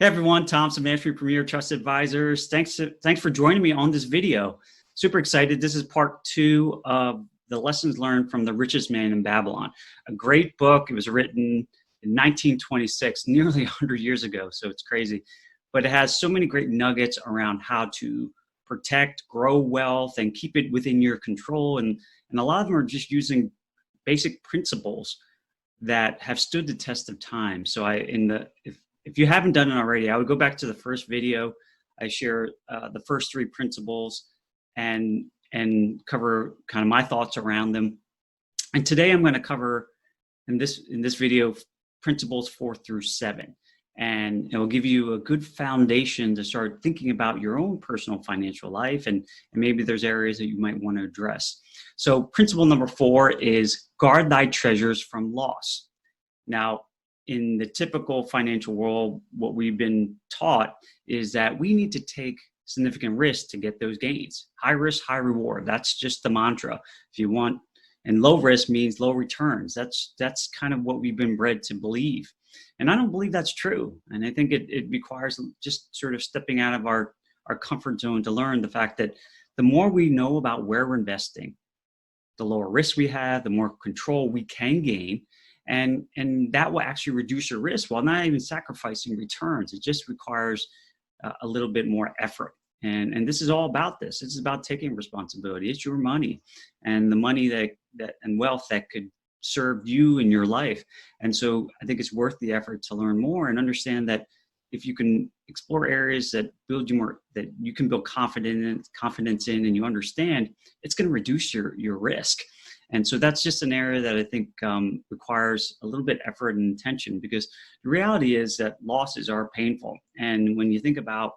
Hey everyone, Tom Suvansri, Premier Trust Advisors. Thanks for joining me on this video. Super excited. This is part 2 of the lessons learned from The Richest Man in Babylon. A great book. It was written in 1926, nearly 100 years ago, so it's crazy. But it has so many great nuggets around how to protect, grow wealth, and keep it within your control. And a lot of them are just using basic principles that have stood the test of time. So if you haven't done it already, I would go back to the first video. I share the first 3 principles and cover kind of my thoughts around them. And today I'm going to cover in this video principles 4 through 7, and it will give you a good foundation to start thinking about your own personal financial life, and maybe there's areas that you might want to address. So principle number 4 is guard thy treasures from loss. Now, in the typical financial world, what we've been taught is that we need to take significant risks to get those gains. High risk, high reward. That's just the mantra. If you want, and low risk means low returns. That's kind of what we've been bred to believe. And I don't believe that's true. And I think it requires just sort of stepping out of our comfort zone to learn the fact that the more we know about where we're investing, the lower risk we have, the more control we can gain. And that will actually reduce your risk while not even sacrificing returns. It just requires a little bit more effort. And this is all about this. This is about taking responsibility. It's your money, and the money that and wealth that could serve you in your life. And so I think it's worth the effort to learn more and understand that if you can explore areas that build you more, that you can build confidence in, and you understand, it's going to reduce your risk. And so that's just an area that I think requires a little bit effort and attention, because the reality is that losses are painful. And when you think about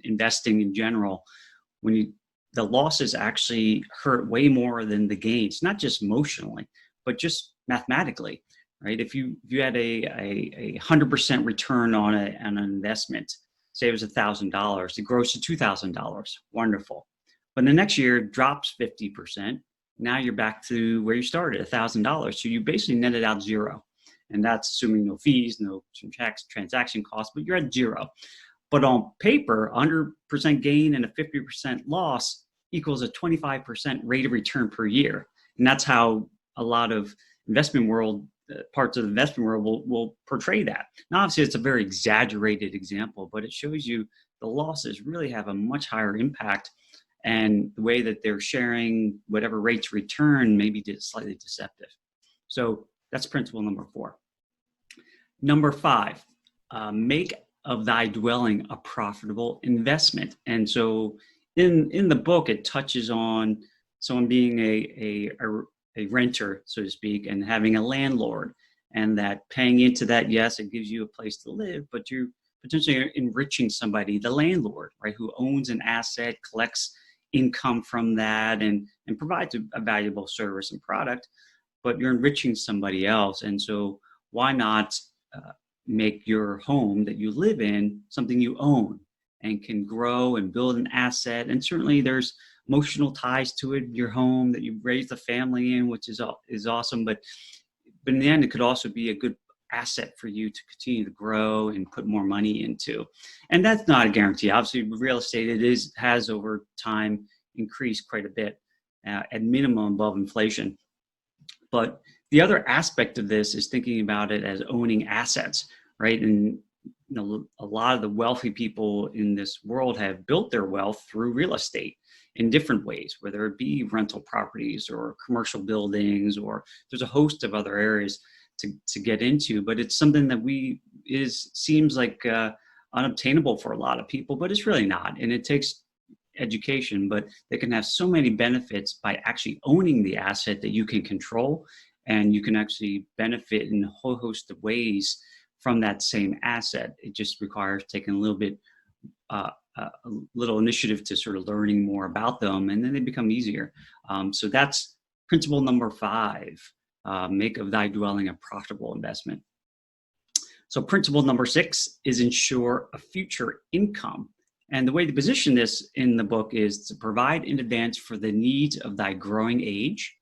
investing in general, the losses actually hurt way more than the gains, not just emotionally, but just mathematically, right? If you had a 100% return on an investment, say it was $1,000, it grows to $2,000, wonderful. But the next year it drops 50%. Now you're back to where you started, $1,000. So you basically netted out zero. And that's assuming no fees, no transaction costs, but you're at zero. But on paper, 100% gain and a 50% loss equals a 25% rate of return per year. And that's how a lot of parts of the investment world will portray that. Now, obviously, it's a very exaggerated example, but it shows you the losses really have a much higher impact. And the way that they're sharing whatever rates return may be slightly deceptive. So that's principle number 4. Number 5, make of thy dwelling a profitable investment. And so in the book, it touches on someone being a renter, so to speak, and having a landlord, and that paying into that, yes, it gives you a place to live, but you're potentially enriching somebody, the landlord, right, who owns an asset, collects income from that, and provides a valuable service and product, but you're enriching somebody else. And so why not make your home that you live in something you own and can grow and build an asset? And certainly there's emotional ties to it, your home that you've raised a family in, which is awesome. But in the end, it could also be a good asset for you to continue to grow and put more money into. And that's not a guarantee. Obviously, real estate, has over time increased quite a bit, at minimum above inflation. But the other aspect of this is thinking about it as owning assets, right? And a lot of the wealthy people in this world have built their wealth through real estate in different ways, whether it be rental properties or commercial buildings, or there's a host of other areas to get into. But it's something that seems like unobtainable for a lot of people, but it's really not. And it takes education, but they can have so many benefits by actually owning the asset that you can control, and you can actually benefit in a whole host of ways from that same asset. It just requires taking a little initiative to sort of learning more about them, and then they become easier. So that's principle number 5. Make of thy dwelling a profitable investment. So principle number 6 is ensure a future income. And the way to position this in the book is to provide in advance for the needs of thy growing age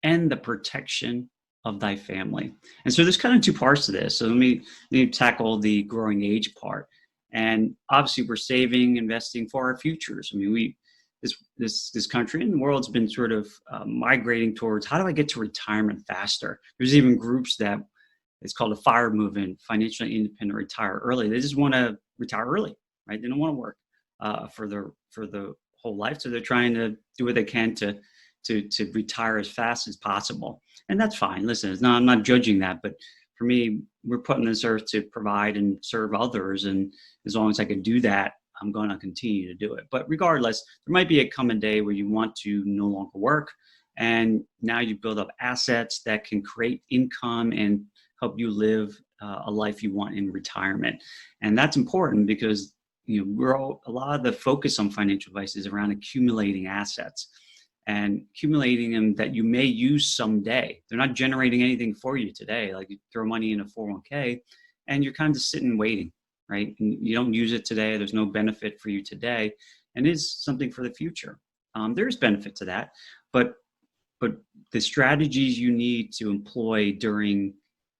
and the protection of thy family. And so there's kind of two parts to this. So let me tackle the growing age part. And obviously we're saving, investing for our futures. I mean, this country and the world's been sort of migrating towards, how do I get to retirement faster? There's even groups that, it's called the FIRE movement, financially independent, retire early. They just want to retire early, right? They don't want to work for the whole life. So they're trying to do what they can to retire as fast as possible. And that's fine. Listen, I'm not judging that, but for me, we're put on this earth to provide and serve others. And as long as I can do that, I'm going to continue to do it. But regardless, there might be a coming day where you want to no longer work. And now you build up assets that can create income and help you live a life you want in retirement. And that's important because, you know, a lot of the focus on financial advice is around accumulating assets and accumulating them that you may use someday. They're not generating anything for you today. Like you throw money in a 401k and you're kind of just sitting waiting, right? And you don't use it today. There's no benefit for you today, and it is something for the future. There's benefit to that, but the strategies you need to employ during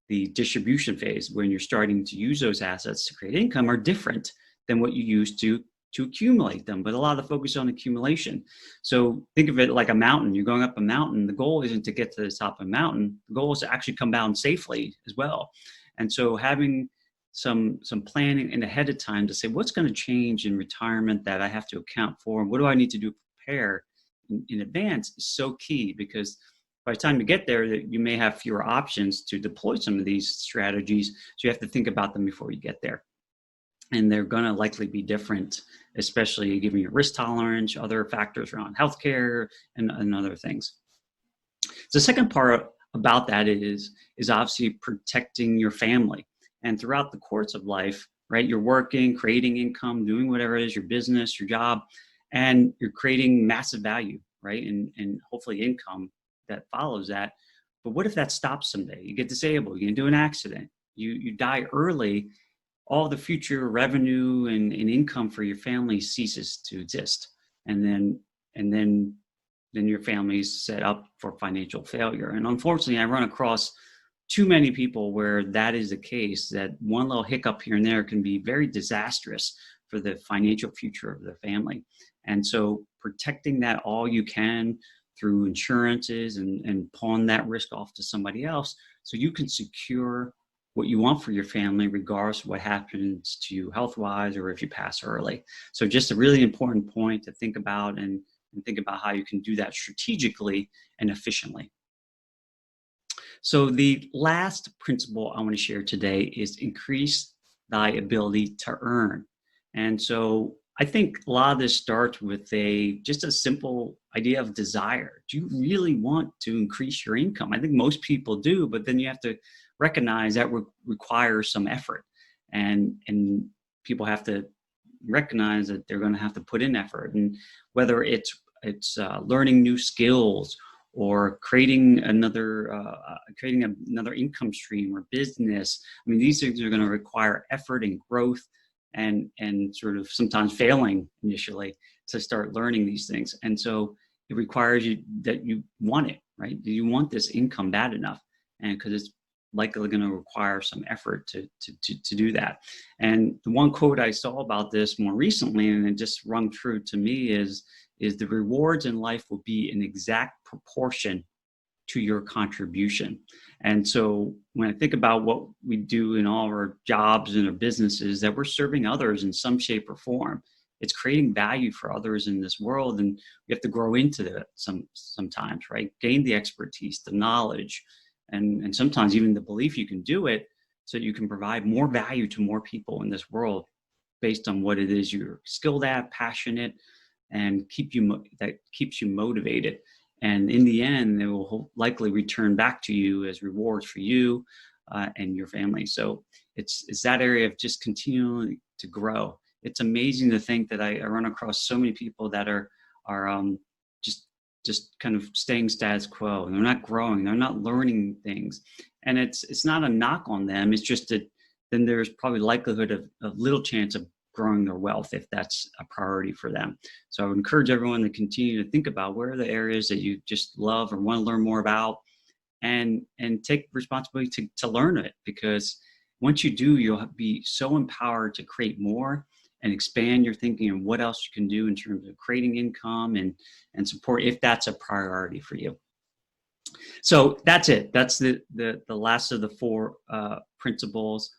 the distribution phase, when you're starting to use those assets to create income, are different than what you used to accumulate them, but a lot of the focus on accumulation. So think of it like a mountain. You're going up a mountain. The goal isn't to get to the top of a mountain. The goal is to actually come down safely as well. And so having some planning and ahead of time to say, what's going to change in retirement that I have to account for? And what do I need to do to prepare in advance is so key, because by the time you get there, you may have fewer options to deploy some of these strategies. So you have to think about them before you get there. And they're going to likely be different, especially given your risk tolerance, other factors around healthcare, and other things. The second part about that is obviously protecting your family. And throughout the course of life, right, you're working, creating income, doing whatever it is, your business, your job, and you're creating massive value, right? And hopefully income that follows that. But what if that stops someday? You get disabled, you get into an accident, you die early. All the future revenue and income for your family ceases to exist. And then your family's set up for financial failure. And unfortunately, I run across too many people where that is the case, that one little hiccup here and there can be very disastrous for the financial future of the family. And so protecting that all you can through insurances and pawn that risk off to somebody else so you can secure what you want for your family, regardless of what happens to you health-wise or if you pass early. So just a really important point to think about, and think about how you can do that strategically and efficiently. So the last principle I want to share today is increase thy ability to earn. And so I think a lot of this starts with just a simple idea of desire. Do you really want to increase your income? I think most people do, but then you have to recognize that requires some effort, and people have to recognize that they're going to have to put in effort. And whether it's learning new skills or creating another income stream or business, I mean, these things are going to require effort and growth, and sort of sometimes failing initially to start learning these things. And so it requires that you want it, right? Do you want this income bad enough? And because it's likely going to require some effort to do that. And the one quote I saw about this more recently, and it just rung true to me, is the rewards in life will be an exact proportion to your contribution. And so when I think about what we do in all of our jobs and our businesses, that we're serving others in some shape or form. It's creating value for others in this world, and we have to grow into that sometimes, right? Gain the expertise, the knowledge, and sometimes even the belief you can do it, so you can provide more value to more people in this world based on what it is you're skilled at, passionate, and that keeps you motivated. And in the end, it will likely return back to you as rewards for you and your family. So it's that area of just continuing to grow. It's amazing to think that I run across so many people that are just kind of staying status quo, and they're not growing, they're not learning things. And it's not a knock on them. It's just that then there's probably likelihood of little chance of growing their wealth if that's a priority for them. So I would encourage everyone to continue to think about where are the areas that you just love or want to learn more about, and take responsibility to learn it, because once you do, you'll be so empowered to create more and expand your thinking and what else you can do in terms of creating income and support, if that's a priority for you. So that's it. That's the last of the four principles.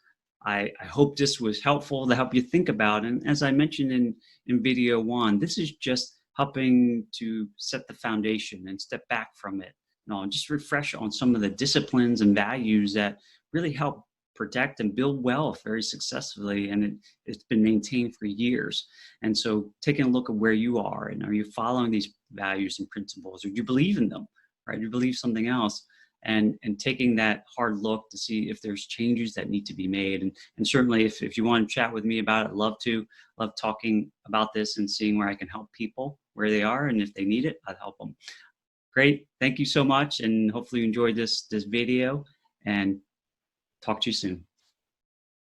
I hope this was helpful to help you think about. And as I mentioned in video one, this is just helping to set the foundation and step back from it. And just refresh on some of the disciplines and values that really help protect and build wealth very successfully. And it's been maintained for years. And so taking a look at where you are, and are you following these values and principles, or do you believe in them? Right? You believe something else, and taking that hard look to see if there's changes that need to be made. And certainly if you want to chat with me about it, I'd love talking about this and seeing where I can help people where they are, and if they need it, I'd help them. Great. Thank you so much. And hopefully you enjoyed this video, and talk to you soon.